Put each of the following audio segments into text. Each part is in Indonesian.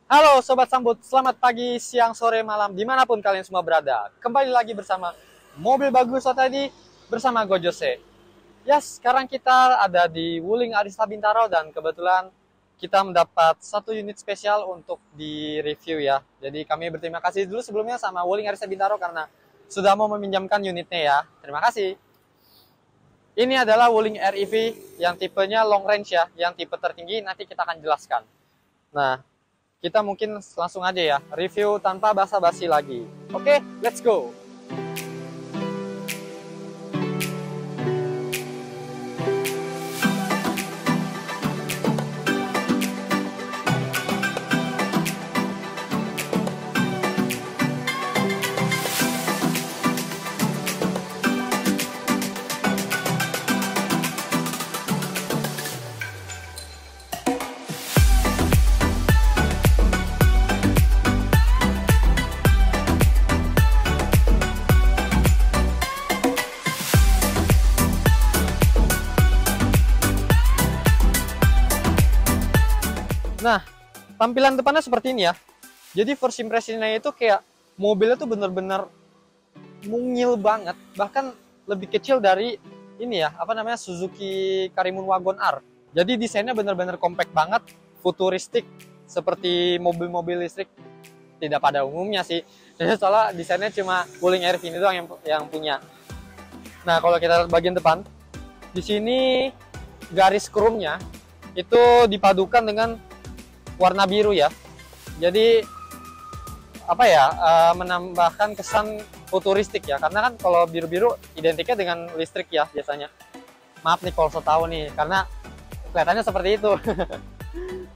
Halo Sobat Sambut, selamat pagi, siang, sore, malam, dimanapun kalian semua berada. Kembali lagi bersama Mobil Bagus tadi bersama Gojose. Ya, sekarang kita ada di Wuling Arista Bintaro dan kebetulan kita mendapat satu unit spesial untuk di review ya. Jadi kami berterima kasih dulu sebelumnya sama Wuling Arista Bintaro karena sudah mau meminjamkan unitnya ya. Terima kasih. Ini adalah Wuling REV yang tipenya long range ya, yang tipe tertinggi nanti kita akan jelaskan. Nah, kita mungkin langsung aja ya, review tanpa basa-basi lagi. Oke, let's go! Nah, tampilan depannya seperti ini ya. Jadi first impression-nya itu kayak mobilnya tuh bener-bener mungil banget. Bahkan lebih kecil dari ini ya, apa namanya, Suzuki Karimun Wagon R. Jadi desainnya bener-bener compact banget, futuristik, seperti mobil-mobil listrik tidak pada umumnya sih. Jadi soalnya desainnya cuma Wuling RV ini doang yang punya. Nah, kalau kita lihat bagian depan, di sini garis chrome-nya itu dipadukan dengan warna biru ya. Jadi apa ya, menambahkan kesan futuristik ya. Karena kan kalau biru-biru identiknya dengan listrik ya biasanya. Maaf nih kalau so tahu nih, karena kelihatannya seperti itu.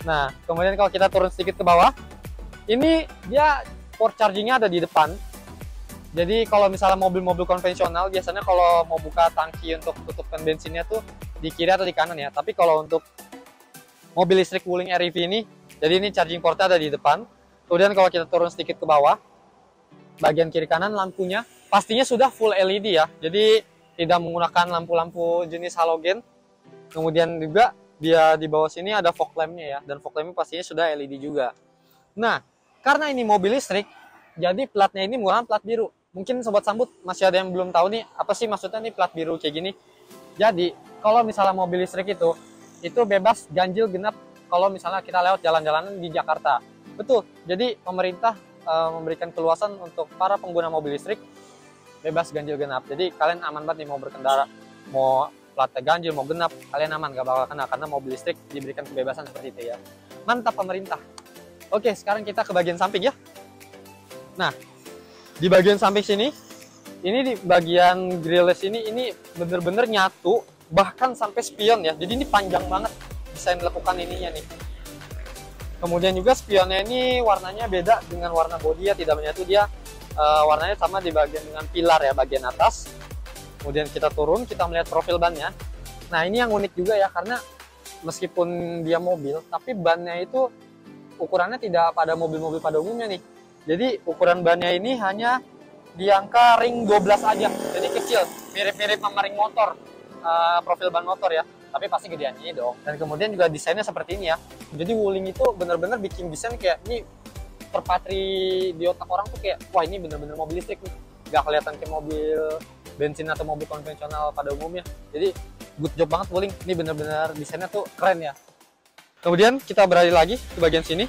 Nah, kemudian kalau kita turun sedikit ke bawah, ini dia port chargingnya ada di depan. Jadi kalau misalnya mobil-mobil konvensional biasanya kalau mau buka tangki untuk tutupkan bensinnya tuh di kiri atau di kanan ya. Tapi kalau untuk mobil listrik Wuling REV ini, jadi ini charging portnya ada di depan. Kemudian kalau kita turun sedikit ke bawah, bagian kiri kanan lampunya pastinya sudah full LED ya. Jadi tidak menggunakan lampu-lampu jenis halogen. Kemudian juga dia di bawah sini ada fog lamp-nya ya. Dan fog lamp-nya pastinya sudah LED juga. Nah, karena ini mobil listrik, jadi platnya ini menggunakan plat biru. Mungkin Sobat Sambut masih ada yang belum tahu nih, apa sih maksudnya nih plat biru kayak gini. Jadi, kalau misalnya mobil listrik itu bebas ganjil genap kalau misalnya kita lewat jalan-jalanan di Jakarta. Betul, jadi pemerintah memberikan keluasan untuk para pengguna mobil listrik bebas ganjil genap. Jadi kalian aman banget nih mau berkendara, mau platnya ganjil, mau genap, kalian aman, gak bakal kena karena mobil listrik diberikan kebebasan seperti itu ya. Mantap pemerintah. Oke, sekarang kita ke bagian samping ya. Nah, di bagian samping sini, ini di bagian grillless ini bener-bener nyatu, bahkan sampai spion ya. Jadi ini panjang banget desain lekukan ininya nih. Kemudian juga spionnya ini warnanya beda dengan warna bodi ya, tidak menyatu dia. Warnanya sama di bagian dengan pilar ya, bagian atas. Kemudian kita turun, kita melihat profil bannya. Nah, ini yang unik juga ya, karena meskipun dia mobil, tapi bannya itu ukurannya tidak pada mobil-mobil pada umumnya nih. Jadi ukuran bannya ini hanya di angka ring 12 aja. Jadi kecil, mirip-mirip sama ring motor, profil ban motor ya. Tapi pasti gedean ini dong. Dan kemudian juga desainnya seperti ini ya. Jadi Wuling itu bener-bener bikin desain kayak ini terpatri di otak orang tuh kayak, wah ini bener-bener mobil listrik nih. Gak kelihatan kayak mobil bensin atau mobil konvensional pada umumnya. Jadi good job banget Wuling. Ini bener-bener desainnya tuh keren ya. Kemudian kita beralih lagi ke bagian sini.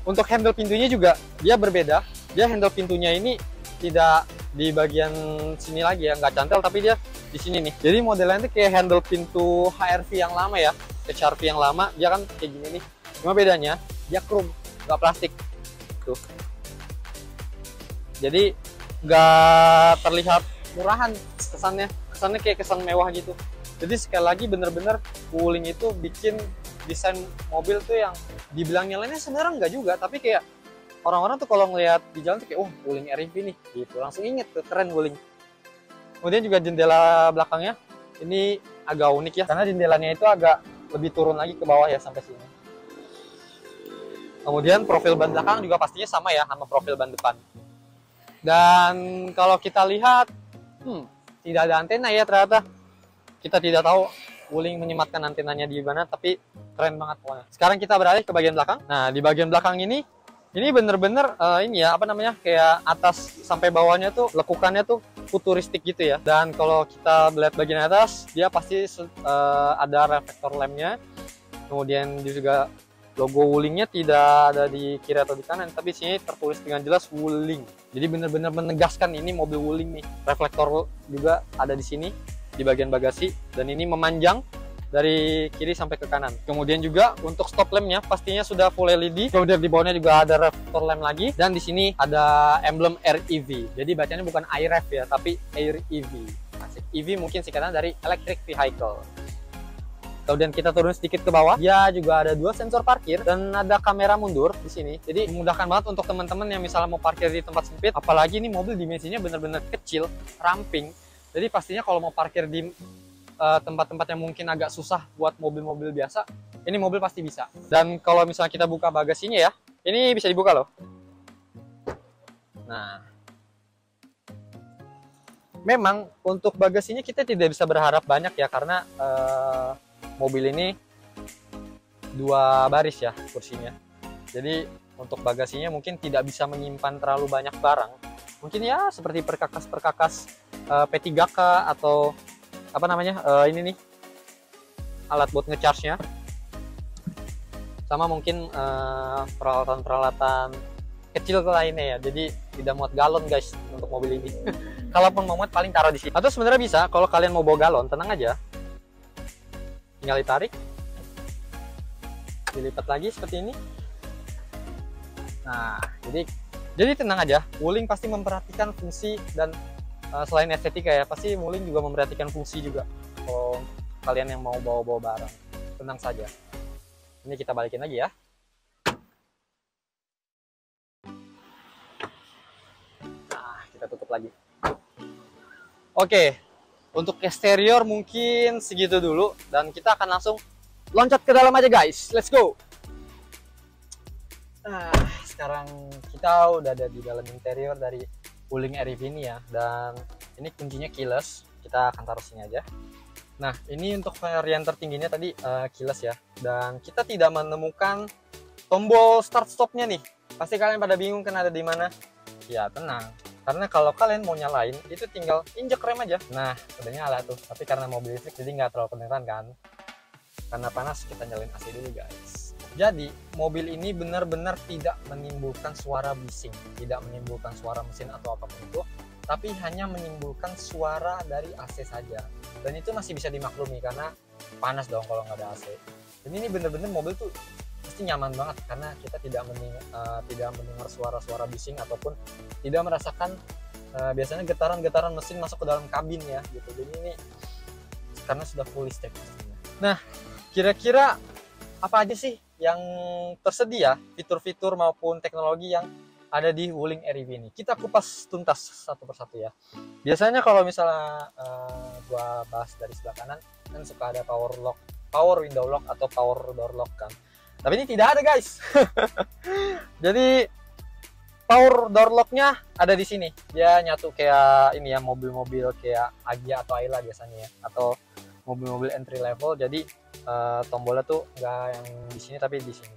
Untuk handle pintunya juga dia berbeda. Dia handle pintunya ini tidak di bagian sini lagi ya, nggak cantel, tapi dia di sini nih. Jadi modelnya itu kayak handle pintu HRV yang lama ya, HRV yang lama, dia kan kayak gini nih. Cuma bedanya dia chrome, nggak plastik. Tuh. Jadi nggak terlihat murahan kesannya kayak kesan mewah gitu. Jadi sekali lagi bener-bener Wuling itu bikin desain mobil tuh yang dibilang nyeleneh sebenarnya nggak juga, tapi kayak orang-orang tuh kalau ngelihat di jalan tuh kayak, oh Wuling REV nih, gitu. Langsung inget tuh, keren Wuling. Kemudian juga jendela belakangnya ini agak unik ya, karena jendelanya itu agak lebih turun lagi ke bawah ya sampai sini. Kemudian profil ban belakang juga pastinya sama ya sama profil ban depan. Dan kalau kita lihat, tidak ada antena ya ternyata. Kita tidak tahu Wuling menyematkan antenanya di mana, tapi keren banget pokoknya. Sekarang kita beralih ke bagian belakang. Nah, di bagian belakang ini bener-bener ini ya, apa namanya, kayak atas sampai bawahnya tuh lekukannya tuh futuristik gitu ya. Dan kalau kita lihat bagian atas, dia pasti ada reflektor lampnya. Kemudian juga logo Wuling-nya tidak ada di kiri atau di kanan, tapi sini tertulis dengan jelas Wuling. Jadi benar-benar menegaskan ini mobil Wuling nih. Reflektor juga ada di sini di bagian bagasi, dan ini memanjang dari kiri sampai ke kanan. Kemudian juga untuk stop lampnya pastinya sudah full LED. Kemudian di bawahnya juga ada reflektor lamp lagi, dan di sini ada emblem REV. Jadi bacanya bukan iRev ya, tapi REV. EV mungkin singkatan dari electric vehicle. Kemudian kita turun sedikit ke bawah, dia juga ada 2 sensor parkir dan ada kamera mundur di sini. Jadi memudahkan banget untuk teman-teman yang misalnya mau parkir di tempat sempit. Apalagi ini mobil dimensinya benar-benar kecil, ramping. Jadi pastinya kalau mau parkir di tempat-tempat yang mungkin agak susah buat mobil-mobil biasa, ini mobil pasti bisa. Dan kalau misalnya kita buka bagasinya ya, ini bisa dibuka loh. Nah, memang untuk bagasinya kita tidak bisa berharap banyak ya, karena mobil ini 2 baris ya kursinya. Jadi untuk bagasinya mungkin tidak bisa menyimpan terlalu banyak barang. Mungkin ya seperti perkakas-perkakas P3K atau apa namanya, ini nih alat buat ngecharge-nya. Sama mungkin peralatan-peralatan kecil lainnya ya. Jadi tidak muat galon guys untuk mobil ini. Kalaupun mau muat paling taruh di sini. Atau sebenarnya bisa kalau kalian mau bawa galon, tenang aja. Tinggal ditarik, dilipat lagi seperti ini. Nah, jadi tenang aja, Wuling pasti memperhatikan fungsi, dan selain estetika ya, pasti Wuling juga memperhatikan fungsi juga. Kalau kalian yang mau bawa-bawa barang, tenang saja. Ini kita balikin lagi ya. Nah, kita tutup lagi. Oke, untuk eksterior mungkin segitu dulu, dan kita akan langsung loncat ke dalam aja guys. Let's go. Nah, sekarang kita udah ada di dalam interior dari Wuling REV ini ya, dan ini kuncinya keyless. Kita akan taruh sini aja. Nah, ini untuk varian tertingginya tadi keyless ya, dan kita tidak menemukan tombol start stopnya nih. Pasti kalian pada bingung kan ada di mana? Ya tenang, karena kalau kalian mau nyalain itu tinggal injek rem aja. Nah, udah nyala tuh. Tapi karena mobil listrik jadi nggak terlalu kedengeran kan. Karena panas, kita nyalain AC dulu guys. Jadi mobil ini benar-benar tidak menimbulkan suara bising, tidak menimbulkan suara mesin atau apapun itu, tapi hanya menimbulkan suara dari AC saja. Dan itu masih bisa dimaklumi karena panas dong kalau nggak ada AC. Dan ini bener-bener mobil tuh pasti nyaman banget, karena kita tidak mendengar suara-suara bising ataupun tidak merasakan biasanya getaran-getaran mesin masuk ke dalam kabin ya gitu. Jadi ini karena sudah full listrik pastinya. Nah, kira-kira apa aja sih yang tersedia, fitur-fitur maupun teknologi yang ada di Wuling REV ini? Kita kupas tuntas satu persatu ya. Biasanya kalau misalnya gua bahas dari sebelah kanan kan suka ada power window lock atau power door lock kan. Tapi ini tidak ada guys. Jadi power door lock-nya ada di sini. Dia nyatu kayak ini ya, mobil-mobil kayak Agya atau Ayla biasanya ya, atau mobil-mobil entry level. Jadi tombolnya tuh nggak yang di sini tapi di sini.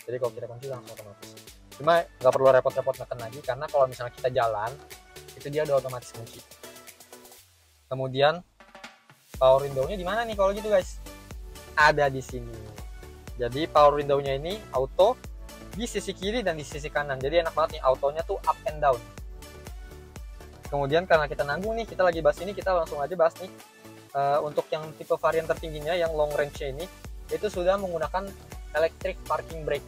Jadi kalau kita kunci langsung otomatis. Cuma nggak perlu repot-repot neken lagi, karena kalau misalnya kita jalan itu dia udah otomatis kunci. Kemudian power window-nya di mana nih kalau gitu guys? Ada di sini. Jadi power window-nya ini auto di sisi kiri dan di sisi kanan. Jadi enak banget nih, autonya tuh up and down. Kemudian karena kita nanggung nih, kita lagi bahas ini, kita langsung aja bahas nih. Untuk yang tipe varian tertingginya yang long range ini, itu sudah menggunakan electric parking brake.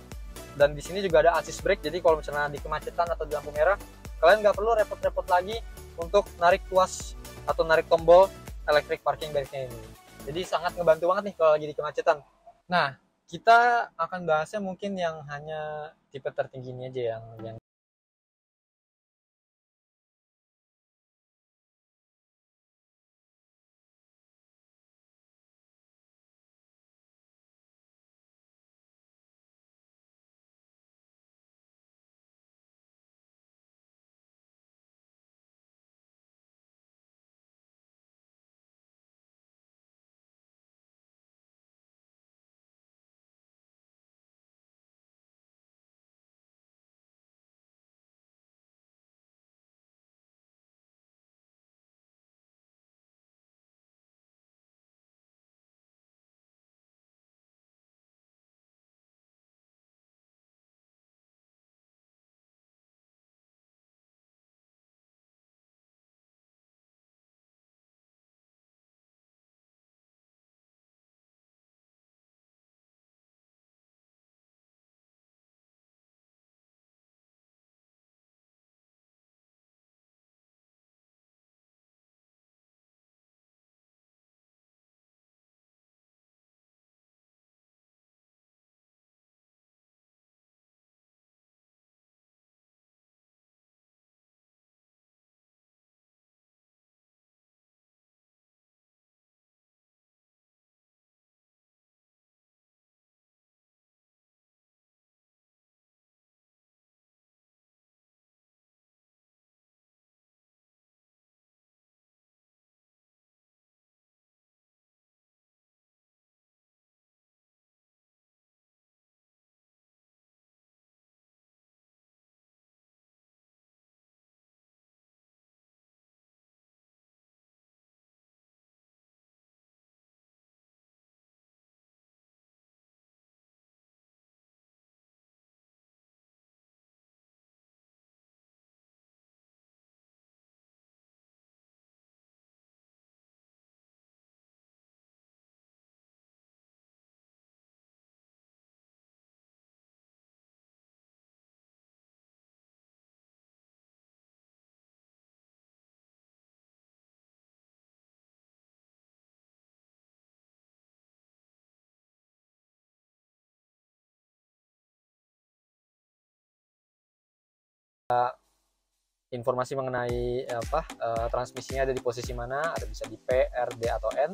Dan di sini juga ada assist brake. Jadi kalau misalnya di kemacetan atau di lampu merah, kalian nggak perlu repot-repot lagi untuk narik tuas atau narik tombol electric parking brake-nya ini. Jadi sangat ngebantu banget nih kalau lagi di kemacetan. Nah, kita akan bahasnya mungkin yang hanya tipe tertingginya aja, yang informasi mengenai transmisinya ada di posisi mana, ada bisa di P, R, D atau N.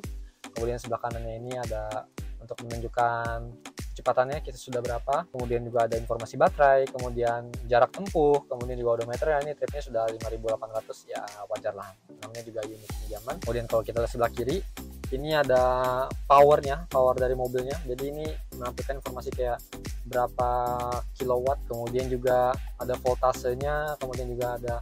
Kemudian sebelah kanannya ini ada untuk menunjukkan kecepatannya kita sudah berapa. Kemudian juga ada informasi baterai, kemudian jarak tempuh, kemudian juga odometer. Ini tripnya sudah 5.800, ya wajar lah, namanya juga unit pinjaman. Kemudian kalau kita lihat sebelah kiri, ini ada power dari mobilnya. Jadi ini menampilkan informasi kayak berapa kilowatt, kemudian juga ada voltasenya, kemudian juga ada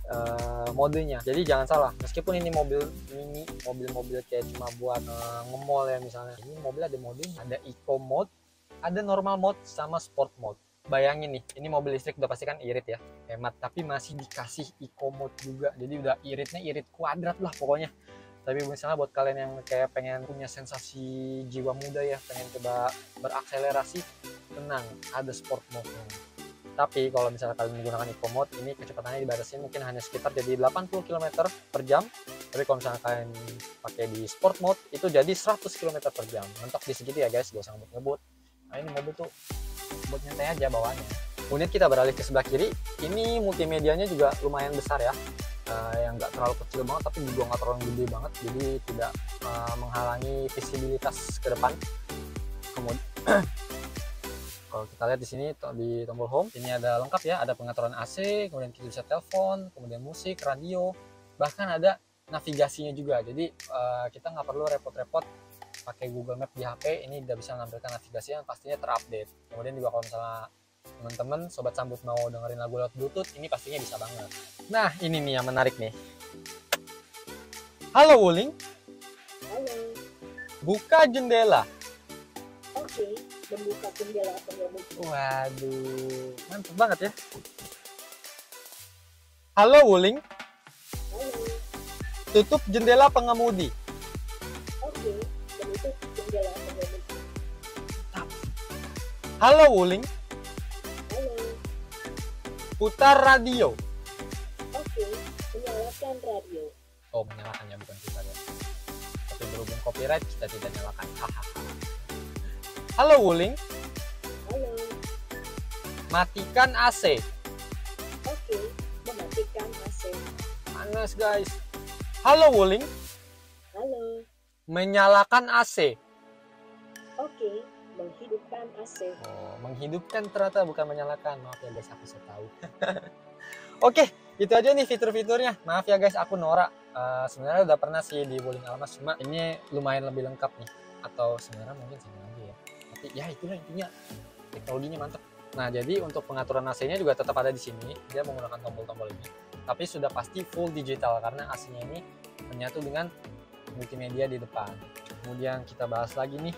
modenya. Jadi jangan salah, meskipun ini mobil mini, mobil kayak cuma buat nge-mall ya misalnya, ini mobil ada modenya, ada eco mode, ada normal mode, sama sport mode. Bayangin nih, ini mobil listrik udah pasti kan irit ya, hemat, tapi masih dikasih eco mode juga. Jadi udah iritnya irit kuadrat lah pokoknya. Tapi misalnya buat kalian yang kayak pengen punya sensasi jiwa muda ya, pengen coba berakselerasi, tenang, ada sport mode. Tapi kalau misalnya kalian menggunakan eco mode, ini kecepatannya dibatasi mungkin hanya sekitar jadi 80 km per jam. Tapi kalau misalnya kalian pakai di sport mode, itu jadi 100 km per jam. Mentok di segitu ya guys, gak usah ngebut-ngebut. Nah ini mobil tuh buat nyantai aja bawaannya. Kemudian kita beralih ke sebelah kiri, ini multimedianya juga lumayan besar ya. Yang nggak terlalu kecil banget tapi juga nggak terlalu gede banget, jadi tidak menghalangi visibilitas ke depan. Kemudian kalau kita lihat di sini di tombol home ini ada lengkap ya, ada pengaturan AC, kemudian kita bisa telepon, kemudian musik, radio, bahkan ada navigasinya juga. Jadi kita nggak perlu repot-repot pakai Google Map di HP, ini udah bisa menampilkan navigasi yang pastinya terupdate. Kemudian juga kalau misalnya teman-teman sobat sambut mau dengerin lagu lewat Bluetooth, ini pastinya bisa banget. Nah ini nih yang menarik nih. Halo Wuling. Halo. Buka jendela. Oke, membuka jendela pengemudi. Waduh, mantap banget ya. Halo Wuling. Halo. Tutup jendela pengemudi. Oke, menutup jendela pengemudi. Halo Wuling. Halo. Putar radio. Oke, menyalakan radio. Oh, menyalakannya bukan putar ya. Tapi berhubung copyright kita tidak nyalakan. Halo Wuling. Halo. Matikan AC. Oke, mematikan AC. Panas guys. Halo Wuling. Halo. Menyalakan AC. Oke, menghidupkan AC. Oh, menghidupkan ternyata bukan menyalakan. Maaf ya guys, aku bisa tahu. Oke, itu aja nih fitur-fiturnya. Maaf ya guys, aku norak. Sebenarnya udah pernah sih di Wuling Almas, cuma ini lumayan lebih lengkap nih. Atau sebenarnya mungkin sama aja ya. Tapi ya itulah intinya, teknologinya mantap. Nah, jadi untuk pengaturan AC-nya juga tetap ada di sini. Dia menggunakan tombol-tombol ini. Tapi sudah pasti full digital karena AC-nya ini menyatu dengan multimedia di depan. Kemudian kita bahas lagi nih,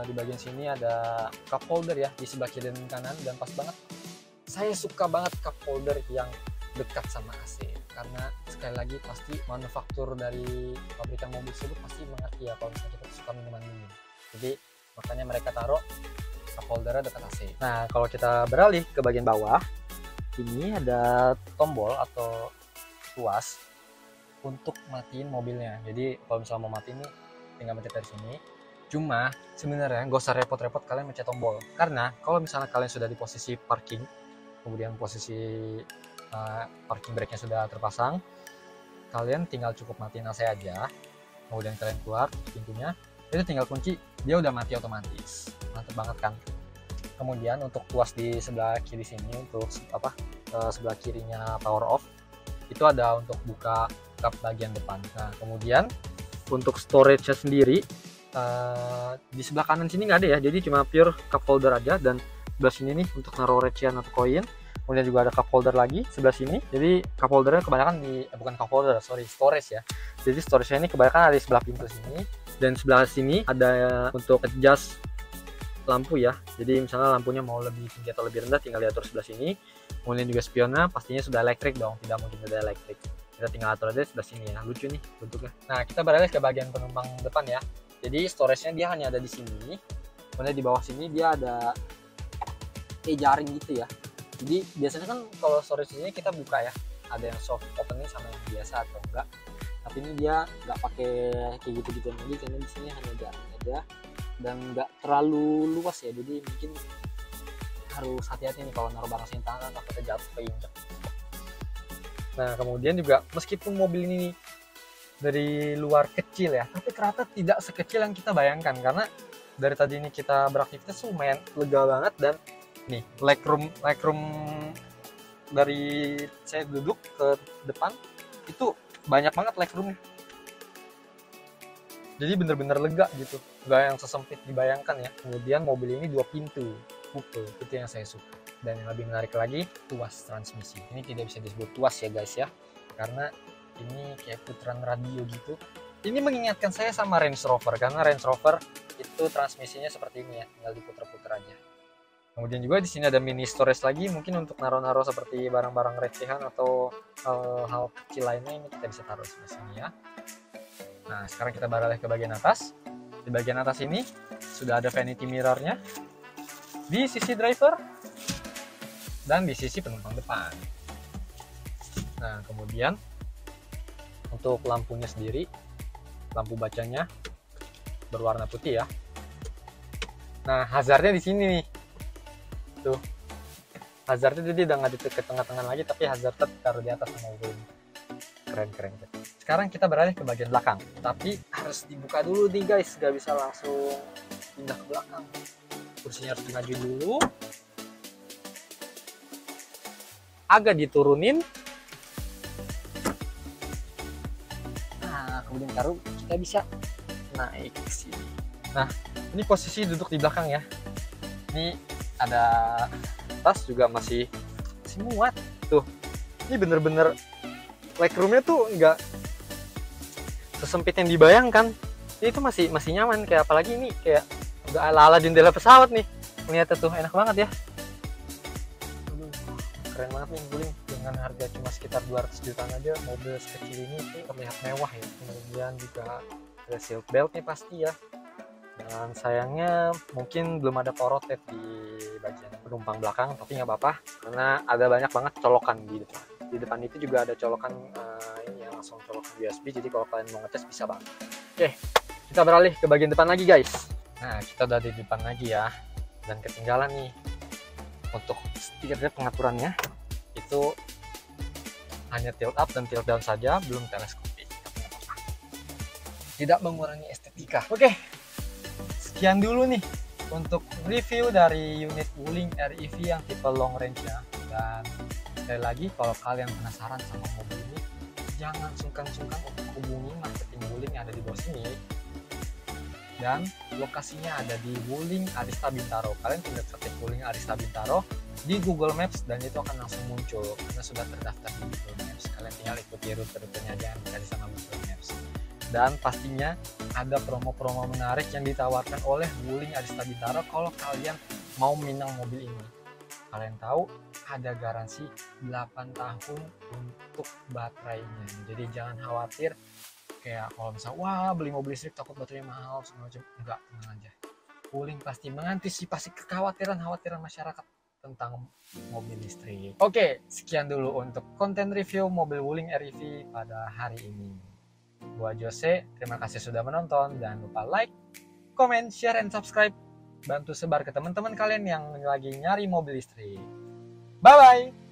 di bagian sini ada cup holder ya, di sebelah kiri dan kanan, dan pas banget. Saya suka banget cup holder yang dekat sama AC, karena sekali lagi pasti manufaktur dari pabrikan mobil tersebut pasti mengerti ya kalau misalnya kita suka minuman dingin. Jadi makanya mereka taruh cup holdernya dekat AC. Nah kalau kita beralih ke bagian bawah, ini ada tombol atau tuas untuk matiin mobilnya. Jadi kalau misalnya mau matiin nih, tinggal mencet dari sini. Cuma sebenarnya nggak usah repot-repot kalian mencet tombol, karena kalau misalnya kalian sudah di posisi parking, kemudian posisi parking brake-nya sudah terpasang, kalian tinggal cukup matiin AC aja, kemudian kalian keluar pintunya, itu tinggal kunci, dia udah mati otomatis. Mantap banget kan. Kemudian untuk tuas di sebelah kiri sini, untuk sebelah kirinya power off, itu ada untuk buka kap bagian depan. Nah kemudian untuk storage-nya sendiri, di sebelah kanan sini nggak ada ya, jadi cuma pure cup holder aja. Dan sebelah sini nih untuk naruh recehan atau koin. Kemudian juga ada cup holder lagi sebelah sini. Jadi cup holdernya kebanyakan bukan cup holder, sorry, storage ya. Jadi storage-nya ini kebanyakan ada di sebelah pintu sini. Dan sebelah sini ada untuk adjust lampu ya. Jadi misalnya lampunya mau lebih tinggi atau lebih rendah, tinggal diatur sebelah sini. Kemudian juga spionnya pastinya sudah elektrik dong, tidak mungkin tidak elektrik. Kita tinggal atur aja sebelah sini ya. Lucu nih bentuknya. Nah kita beralih ke bagian penumpang depan ya. Jadi storage-nya dia hanya ada di sini. Kemudian di bawah sini dia ada jaring gitu ya. Jadi biasanya kan kalau storage ini kita buka ya, ada yang soft opening sama yang biasa atau enggak. Tapi ini dia nggak pakai kayak gitu-gitu lagi, karena di sini hanya jaring aja dan nggak terlalu luas ya. Jadi mungkin harus hati-hati nih kalau naruh barang sini tangan, takutnya jatuh keinjek. Nah, kemudian juga meskipun mobil ini dari luar kecil ya, tapi ternyata tidak sekecil yang kita bayangkan, karena dari tadi ini kita beraktivitas lumayan lega banget. Dan nih legroom dari saya duduk ke depan itu banyak banget legroom, jadi bener-bener lega gitu, nggak yang sesempit dibayangkan ya. Kemudian mobil ini 2 pintu coupe, itu yang saya suka. Dan yang lebih menarik lagi, tuas transmisi. Ini tidak bisa disebut tuas ya guys ya, karena ini kayak putaran radio gitu. Ini mengingatkan saya sama Range Rover, karena Range Rover itu transmisinya seperti ini ya, tinggal diputer-puter aja. Kemudian juga di sini ada mini storage lagi, mungkin untuk naruh-naruh seperti barang-barang recehan atau hal-hal kecil lainnya, ini kita bisa taruh di sini ya. Nah, sekarang kita beralih ke bagian atas. Di bagian atas ini sudah ada vanity mirror-nya di sisi driver dan di sisi penumpang depan. Nah, kemudian untuk lampunya sendiri, lampu bacanya berwarna putih ya. Nah, hazardnya di sini nih. Tuh, hazardnya jadi udah nggak di tengah-tengah lagi, tapi hazard taruh di atas mobil. Keren. Sekarang kita beralih ke bagian belakang, tapi harus dibuka dulu nih guys, nggak bisa langsung pindah ke belakang. Kursinya harus dimaju dulu, agak diturunin. Nah, kemudian baru kita bisa naik ke sini. Nah, ini posisi duduk di belakang ya. Ini ada tas juga masih muat tuh. Ini bener-bener legroomnya tuh nggak sesempit yang dibayangkan. Ini tuh masih nyaman, kayak apalagi ini kayak udah ala-ala jendela pesawat nih. Lihat tuh, enak banget ya. Aduh, keren banget nih Wuling. Dengan harga cuma sekitar 200 jutaan aja, mobil sekecil ini tuh terlihat mewah ya. Kemudian juga ada seat belt nih pasti ya. Dan sayangnya mungkin belum ada power outlet di bagian penumpang belakang, tapi nggak apa-apa karena ada banyak banget colokan di depan. Di depan itu juga ada colokan ini ya, langsung colokan USB, jadi kalau kalian mau ngecas bisa banget. Oke, kita beralih ke bagian depan lagi guys. Nah, kita udah di depan lagi ya, dan ketinggalan nih untuk setirnya, pengaturannya itu hanya tilt up dan tilt down saja, belum teleskopik. Tidak mengurangi estetika. Oke, sekian dulu nih untuk review dari unit Wuling REV yang tipe long range ya. Dan sekali lagi, kalau kalian penasaran sama mobil ini, jangan sungkan-sungkan untuk hubungi marketing Wuling yang ada di bawah sini. Dan lokasinya ada di Wuling Arista Bintaro. Kalian tinggal ketik Wuling Arista Bintaro di Google Maps dan itu akan langsung muncul karena sudah terdaftar di Google Maps. Kalian tinggal ikuti rute-rutenya aja yang dikasih sama Google Maps. Dan pastinya ada promo-promo menarik yang ditawarkan oleh Wuling Arista Bintaro kalau kalian mau minang mobil ini. Kalian tahu ada garansi 8 tahun untuk baterainya. Jadi jangan khawatir kayak kalau misalnya wah beli mobil listrik takut baterainya mahal segala macam. Enggak, tenang aja. Wuling pasti mengantisipasi kekhawatiran masyarakat tentang mobil listrik. Oke, sekian dulu untuk konten review mobil Wuling REV pada hari ini. Gua Jose, terima kasih sudah menonton. Jangan lupa like, comment, share, and subscribe. Bantu sebar ke teman-teman kalian yang lagi nyari mobil listrik. Bye-bye!